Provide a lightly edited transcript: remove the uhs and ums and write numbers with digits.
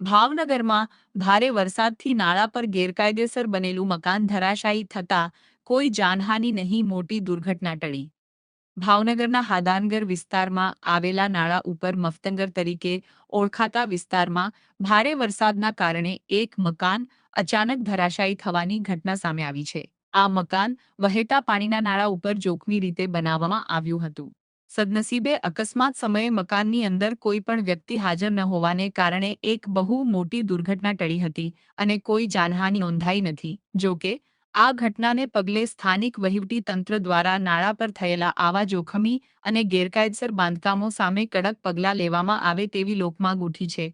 ભાવનગરમાં ભારે વરસાદથી નાળા પર ગેરકાયદેસર બનેલું મકાન ધરાશાયી થતાં કોઈ જાનહાનિ નહીં, મોટી દુર્ઘટના ટળી. ભાવનગરના હાદાનગર વિસ્તારમાં આવેલા નાળા ઉપર મફતંગર તરીકે ઓળખાતા વિસ્તારમાં ભારે વરસાદના કારણે એક મકાન અચાનક ધરાશાયી થવાની ઘટના સામે આવી છે. આ મકાન વહેતા પાણીના નાળા ઉપર જોખમી રીતે બનાવવામાં આવ્યું હતું. સદનસીબે અકસ્માત સમયે મકાનની અંદર કોઈ પણ વ્યક્તિ હાજર ન હોવાને કારણે એક બહુ મોટી દુર્ઘટના ટળી હતી અને કોઈ જાનહાનિ નોંધાઈ નથી. જો કે આ ઘટનાને પગલે સ્થાનિક વહીવટી તંત્ર દ્વારા નાળા પર થયેલા આવા જોખમી અને ગેરકાયદેસર બાંધકામો સામે કડક પગલાં લેવામાં આવે તેવી લોકમાંગ ઉઠી છે.